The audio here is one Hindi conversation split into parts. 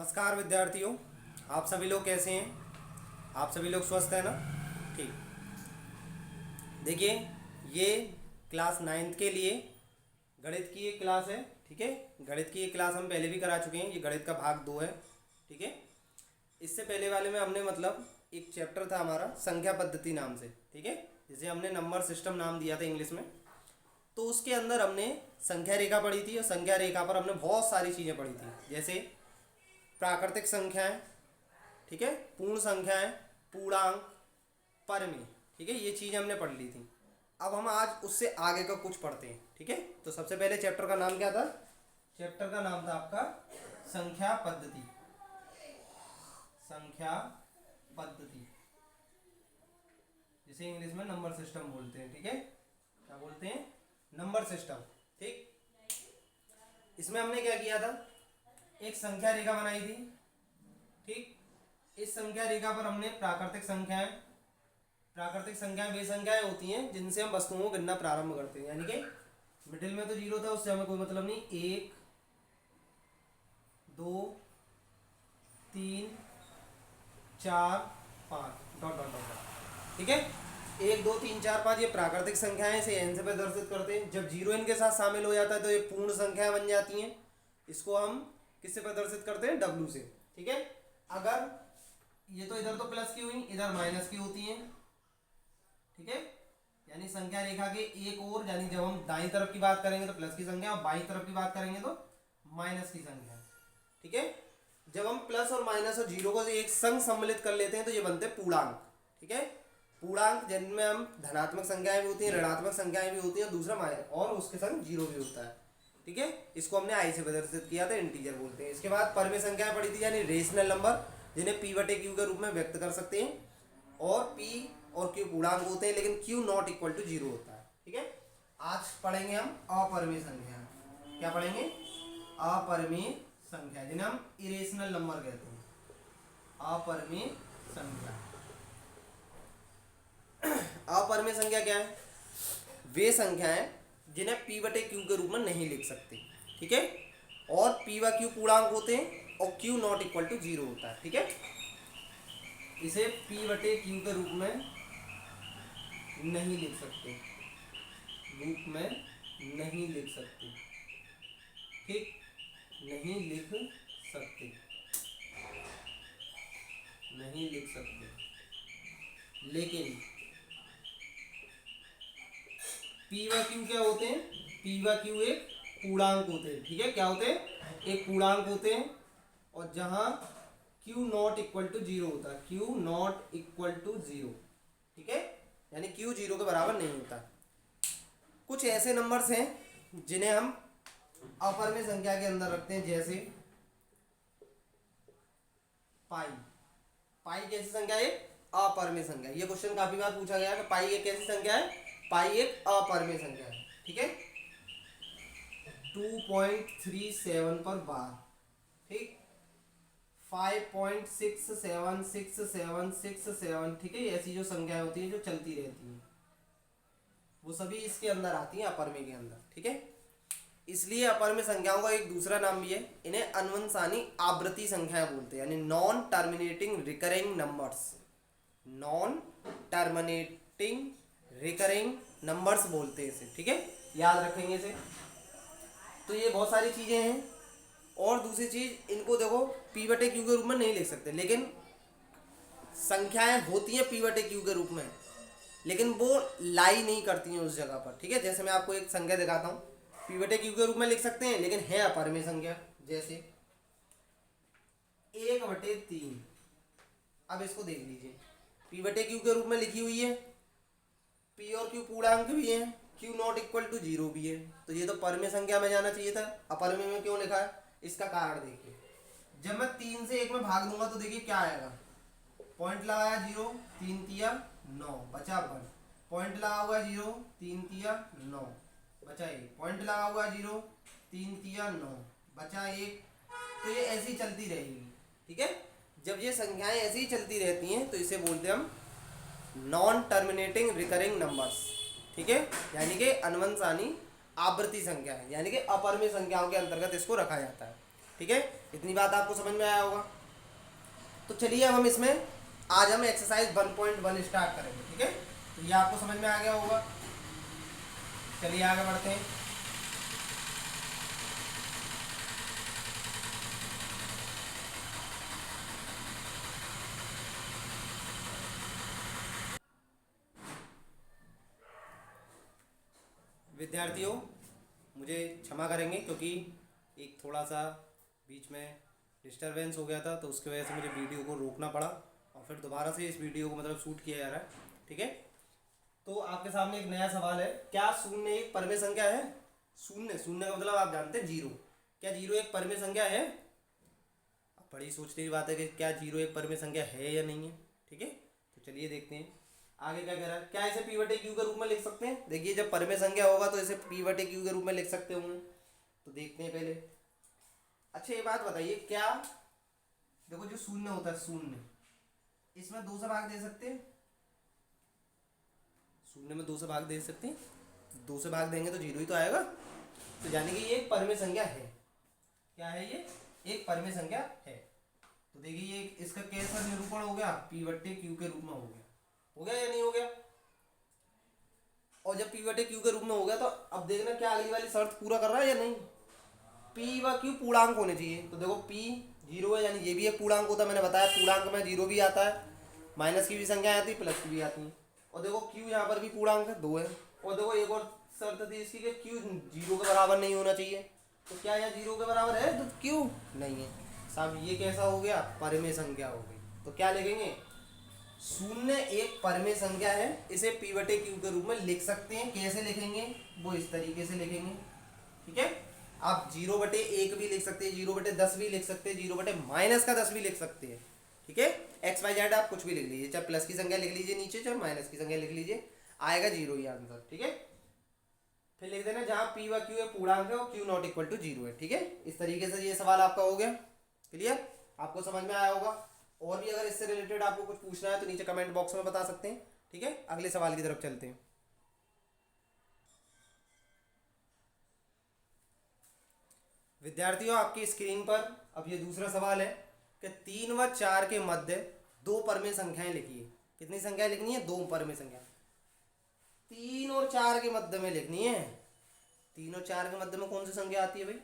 नमस्कार विद्यार्थियों, आप सभी लोग कैसे हैं? आप सभी लोग स्वस्थ हैं ना? ठीक। देखिए, ये क्लास 9th के लिए गणित की एक क्लास है। ठीक है, गणित की एक क्लास हम पहले भी करा चुके हैं। ये गणित का भाग 2 है। ठीक है, इससे पहले वाले में हमने मतलब एक चैप्टर था हमारा संख्या पद्धति नाम से। ठीक है, जिसे हमने नंबर सिस्टम नाम दिया था इंग्लिश में। तो उसके अंदर हमने संख्या रेखा पढ़ी थी और संख्या रेखा पर हमने बहुत सारी चीज़ें पढ़ी थी, जैसे प्राकृतिक संख्याएं, ठीक है, पूर्ण संख्याएं, पूर्णांक, परिमेय। ठीक है, ये चीज़ हमने पढ़ ली थी। अब हम आज उससे आगे का कुछ पढ़ते हैं। ठीक है, तो सबसे पहले चैप्टर का नाम क्या था? चैप्टर का नाम था आपका संख्या पद्धति। संख्या पद्धति, जिसे इंग्लिश में नंबर सिस्टम बोलते हैं। ठीक है, क्या बोलते हैं? Number system. ठीक, इसमें हमने क्या किया था? एक संख्या रेखा बनाई थी। ठीक, इस संख्या रेखा पर हमने प्राकृतिक संख्याएं वे संख्याएं होती हैं जिनसे हम वस्तुओं को गिनना प्रारंभ करते हैं। यानी कि मिडिल में तो 0 था, उससे हमें कोई मतलब नहीं। 1 2 3 4 5 डॉट डॉट डॉट। ठीक है, 1 2 3 4 5 ये प्राकृतिक संख्याएं से n से प्रदर्शित करते हैं। जब 0 इनके साथ शामिल हो जाता है तो ये पूर्ण संख्याएं बन जाती हैं। इसको हम किससे प्रदर्शित करते हैं? W से। ठीक है, अगर ये तो इधर तो प्लस की हुई, इधर माइनस की होती हैं। ठीक है, यानी संख्या रेखा के एक ओर, यानी जब हम दाईं तरफ की बात करेंगे तो प्लस की संख्या और बाईं तरफ की बात करेंगे तो माइनस की संख्या। ठीक है, जब हम प्लस और माइनस और 0 को एक संग सम्मिलित कर लेते हैं तो ये बनते हैं पूर्णांक। ठीक है, पूर्णांक जिनमें हम धनात्मक संख्याएं भी होती हैं, ऋणात्मक संख्याएं भी होती हैं, दूसरा माइनस और उसके संग 0 भी होता है। ठीक है, इसको हमने आई से प्रदर्शित किया था, इंटीजर बोलते हैं। इसके बाद परिमेय संख्याएं पढ़ी थी, यानी रेशनल नंबर, जिन्हें p/q के रूप में व्यक्त कर सकते हैं। और p और q पूर्णांक होते हैं, लेकिन q नॉट इक्वल टू 0 होता है। ठीक है, आज पढ़ेंगे हम अपरिमेय संख्या। क्या पढ़ेंगे? अपरिमेय संख्या, जिन्हें हम इरेशनल नंबर कहते हैं। अपरिमेय संख्या। अपरिमेय संख्या क्या है? वे संख्याएं जिन्हें p/q के रूप में नहीं लिख सकते। ठीक है, और p/q पूर्णांक होते हैं और q नॉट इक्वल टू 0 होता है। ठीक है, इसे p/q के रूप में नहीं लिख सकते, रूप में नहीं लिख सकते। ठीक, नहीं लिख सकते, नहीं लिख सकते। लेकिन p/q क्या होते हैं? p/q एक पूर्णांक होते हैं। ठीक है, क्या होते हैं? एक पूर्णांक होते हैं। और जहां q नॉट इक्वल टू 0 होता है, q नॉट इक्वल टू 0। ठीक है, यानी q 0 के बराबर नहीं होता। कुछ ऐसे नंबर्स हैं जिन्हें हम अपरिमेय संख्या के अंदर रखते हैं, जैसे पाई। पाई कैसी संख्या है? अपरिमेय संख्या। ये क्वेश्चन काफी बार पूछा गया है कि पाई एक कैसी संख्या है? पाई एक अपरिमेय संख्या है। ठीक है, 2.37 पर बार। ठीक, 5.676767। ठीक है, ऐसी जो संख्याएं होती है जो चलती रहती हैं, वो सभी इसके अंदर आती हैं, अपरिमेय के अंदर। ठीक है, इसलिए अपरिमेय संख्याओं का एक दूसरा नाम भी है। इन्हें अनवंशानी आवृत्ति संख्याएं बोलते हैं, यानी non terminating recurring numbers. Non terminating recurring numbers बोलते हैं इसे। ठीक है, याद रखेंगे इसे। तो ये बहुत सारी चीजें हैं। और दूसरी चीज, इनको देखो p/q के रूप में नहीं लिख सकते, लेकिन संख्याएं होती हैं p/q के रूप में, लेकिन वो लाई नहीं करती हैं उस जगह पर। ठीक है, जैसे मैं आपको एक संख्या दिखाता हूँ, p/q के रूप में लिख सकते हैं, लेकिन है अपरिमेय संख्या। जैसे 1/3। अब इसको देख लीजिए, p/q के रूप में लिखी हुई है, p और q पूर्णांक भी है, q नॉट इक्वल टू 0 भी है। तो ये तो परिमेय संख्या में जाना चाहिए था, अपरिमेय में क्यों लिखा है? इसका कारण देखिए, जब मैं 3 से 1 में भाग दूंगा तो देखिए क्या आएगा। पॉइंट लगाया 0, 3 तिया 9, बचा 1। पॉइंट लगा हुआ 0, 3 तिया 9, बचा 1। पॉइंट लगा हुआ 0, 3 तिया 9, बचा 1। तो ये ऐसी चलती रहेगी। ठीक है, जब ये संख्याएं ऐसी ही चलती रहती हैं तो इसे बोलते हैं हम नॉन टर्मिनेटिंग रिकरिंग नंबर्स। ठीक है, यानी कि अनवंशानी आवृत्ति संख्या है, यानी कि अपरिमेय संख्याओं के अंतर्गत इसको रखा जाता है। ठीक है, इतनी बात आपको समझ में आया होगा। तो चलिए अब हम इसमें आज हम एक्सरसाइज 1.1 स्टार्ट करेंगे। ठीक है, तो ये आपको समझ में आ गया होगा। चलिए आगे बढ़ते हैं। विद्यार्थियों मुझे क्षमा करेंगे क्योंकि एक थोड़ा सा बीच में डिस्टरबेंस हो गया था, तो उसकी वजह से मुझे वीडियो को रोकना पड़ा और फिर दोबारा से इस वीडियो को मतलब शूट किया जा रहा है। ठीक है, तो आपके सामने एक नया सवाल है, क्या शून्य एक परमे संख्या है? शून्य, शून्य का मतलब आप जानते हैं जीरो। क्या जीरो एक परमे संख्या है? अब बड़ी सोचने की बात है कि क्या जीरो एक परमे संख्या है या नहीं है। ठीक है, तो चलिए देखते हैं आगे क्या कह रहा है। क्या इसे पी बटे क्यू के रूप में लिख सकते हैं? देखिए जब परमे संख्या होगा तो इसे पी बटे क्यू के रूप में लिख सकते होंगे, तो देखते हैं पहले। अच्छा ये बात बताइए, क्या देखो जो शून्य होता है, शून्य इसमें दो से भाग दे सकते हैं? शून्य में दो से भाग दे सकते हैं, दो से भाग देंगे तो जीरो ही तो आएगा। तो यानी कि ये एक परमे संख्या है। क्या है ये? एक परमे संख्या है। तो देखिए ये इसका कैसा निरूपण हो गया? पी बट्टे क्यू के रूप में हो गया। हो गया या नहीं हो गया? और जब पी बटे क्यू के रूप में हो गया तो अब देखना क्या अगली वाली शर्त पूरा कर रहा है या नहीं। पी व क्यू पूर्णांक होने चाहिए। तो देखो पी जीरो है, यानी ये भी एक पूर्णांक होता है। मैंने बताया पूर्णांक में जीरो भी आता है, माइनस की भी संख्या आती है, प्लस की भी आती है। और देखो क्यू यहाँ पर भी पूर्णांक है, दो है। और देखो एक और शर्त थी इसकी कि क्यू जीरो के बराबर नहीं होना चाहिए। तो क्या यहाँ जीरो के बराबर है तो क्यू नहीं है। साहब ये कैसा हो गया? परमे संख्या हो गई। तो क्या लिखेंगे? शून्य एक परमे संख्या है, इसे पी बटे क्यू के रूप में लिख सकते हैं। कैसे लिखेंगे? वो इस तरीके से लिखेंगे। ठीक है, आप जीरो बटे एक भी लिख सकते हैं, जीरो बटे 10 भी लिख सकते हैं, जीरो बटे माइनस का 10 भी लिख सकते हैं। ठीक है, एक्स वाई जेड आप कुछ भी लिख लीजिए, चाहे प्लस की संख्या लिख लीजिए नीचे, चाहे माइनस की संख्या लिख लीजिए, आएगा जीरो ही आंसर। ठीक है, फिर लिख देना जहां पी व क्यू एक पूर्णांक है और Q not equal to zero है। ठीक है, इस तरीके से ये सवाल आपका हो गया। क्लियर? आपको समझ में आया होगा। और भी अगर इससे रिलेटेड आपको कुछ पूछना है तो नीचे कमेंट बॉक्स में बता सकते हैं। ठीक है, अगले सवाल की तरफ चलते हैं। विद्यार्थियों आपकी स्क्रीन पर अब ये दूसरा सवाल है कि 3 व 4 के मध्य दो परमे संख्याएं लिखिए। कितनी संख्याएं लिखनी है? दो परमे संख्या। 3 और 4 के मध्य में लिखनी है। 3 और 4 के मध्य में कौन सी संख्या आती है भाई?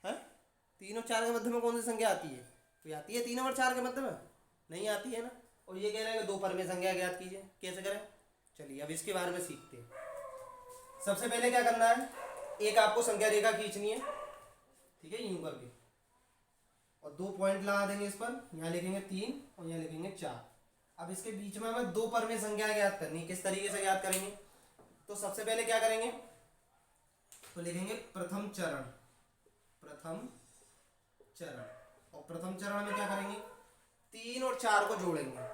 है 3 और 4 के मध्य में कौन सी संख्या आती है? कोई आती है 3 और 4 के मध्य में? नहीं आती है ना। और ये कह रहे हैं कि दो परमे संख्या ज्ञात कीजिए। कैसे करें? चलिए अब इसके बारे में सीखते हैं। सबसे पहले क्या करना है, एक आपको संख्या रेखा खींचनी है। ठीक है, यूं करके, और दो पॉइंट लगा देंगे इस पर। यहाँ लिखेंगे 3 और यहाँ लिखेंगे 4। अब इसके बीच में हमें दो परमे संख्या ज्ञात करनी है। किस तरीके से ज्ञात करेंगे? तो सबसे पहले क्या करेंगे, तो लिखेंगे प्रथम चरण। प्रथम चरण, और प्रथम चरण में क्या करेंगे? 3 और 4 को जोड़ेंगे।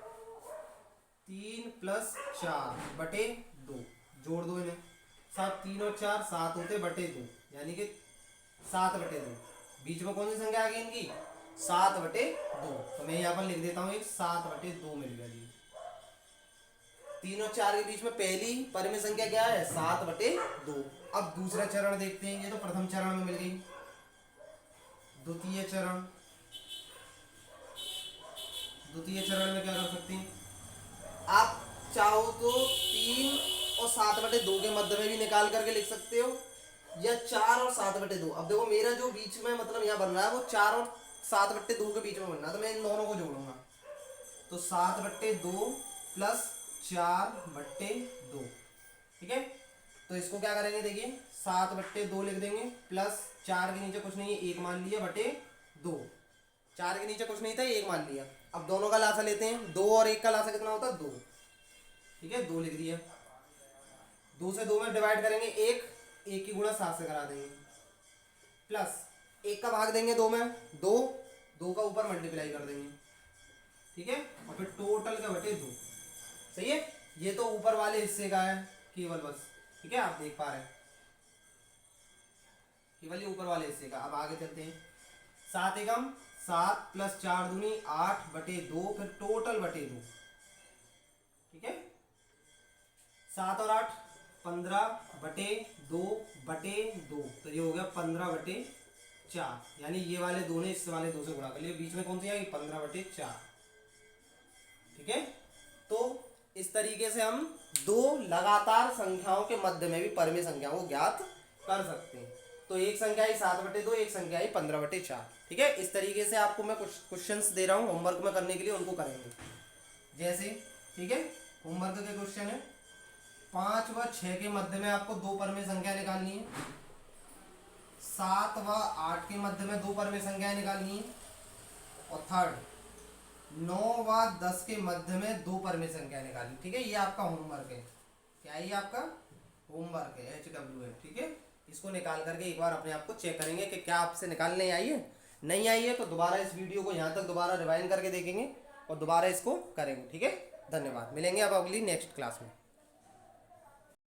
3 प्लस 4 बटे 2, जोड़ दो इन्हें। 7 3 और 4 7 होते बटे 2, यानी कि 7 बटे 2। बीच में कौन सी संख्या आ गई इनकी? 7 बटे 2। तो मैं यहाँ पर लिख देता हूँ एक 7 बटे 2 मिल गया जी। 3 और 4 के बीच में पहली परमे संख्या क्या है? 7 बटे 2। अब दूसरा चरण देखते हैं। ये तो प्रथम चरण में मिल गई। द्वितीय चरण, द्वितीय चरण में क्या कर सकते हैं? आप चाहो तो 3 और 7 बटे 2 के मध्य में भी निकाल करके लिख सकते हो, या 4 और 7 बटे 2। अब देखो मेरा जो बीच में मतलब यहाँ बन रहा है वो 4 और 7 बट्टे 2 के बीच में बन रहा है, तो मैं इन दोनों को जोड़ूंगा। तो 7 बट्टे 2 प्लस 4 बट्टे 2। ठीक है, तो इसको क्या करेंगे? देखिए 7 बट्टे 2 लिख देंगे, प्लस 4 के नीचे कुछ नहीं है, 1 मान लिया, बटे 2। 4 के नीचे कुछ नहीं था, 1 मान लिया। अब दोनों का लासा लेते हैं। 2 और 1 का लासा कितना होता है? 2। ठीक है, 2 लिख दिया। 2 से 2 में डिवाइड करेंगे, 1 की गुणा 7 से करा देंगे, प्लस 1 का भाग देंगे 2 में, 2 का ऊपर मल्टीप्लाई कर देंगे। ठीक है, और फिर टोटल का बटे 2। सही है, ये तो ऊपर वाले हिस्से का है केवल, बस। ठीक है, आप देख पा रहे हैं केवल ये ऊपर वाले हिस्से का। अब आगे चलते हैं। 7 एकम 7 प्लस 4 दूनी 8 बटे 2, फिर टोटल बटे 2। ठीक है, 7 और 8 15 बटे 2 बटे 2, तो ये हो गया 15 बटे 4, यानी ये वाले दो ने इस वाले दो से गुणा कर लिया, बीच में कौन सी आएगी 15/4। ठीक है, तो इस तरीके से हम दो लगातार संख्याओं के मध्य में भी परमेय संख्याओं को ज्ञात कर सकते हैं। तो एक संख्या आई 7/2, एक संख्या आई 15/4। ठीक है, इस तरीके से आपको मैं कुछ क्वेश्चंस दे रहा हूँ होमवर्क में करने के लिए, उनको करेंगे जैसे। ठीक है, होमवर्क के क्वेश्चन है 5 व 6 के मध्य में आपको दो परमेय संख्या निकालनी है, 7 व 8 के मध्य में दो परमेय संख्याएं निकालनी है, और थर्ड 9 व 10 के मध्य में दो परमेय संख्या निकालनी। ठीक है, ये आपका होमवर्क है। क्या ये आपका होमवर्क है, HW है। ठीक है, इसको निकाल करके एक बार अपने आप को चेक करेंगे कि क्या आपसे निकालने आई है। नहीं आई है तो दोबारा इस वीडियो को यहाँ तक दोबारा रिवाइंड करके देखेंगे और दोबारा इसको करेंगे। ठीक है, धन्यवाद। मिलेंगे अब अगली नेक्स्ट क्लास में।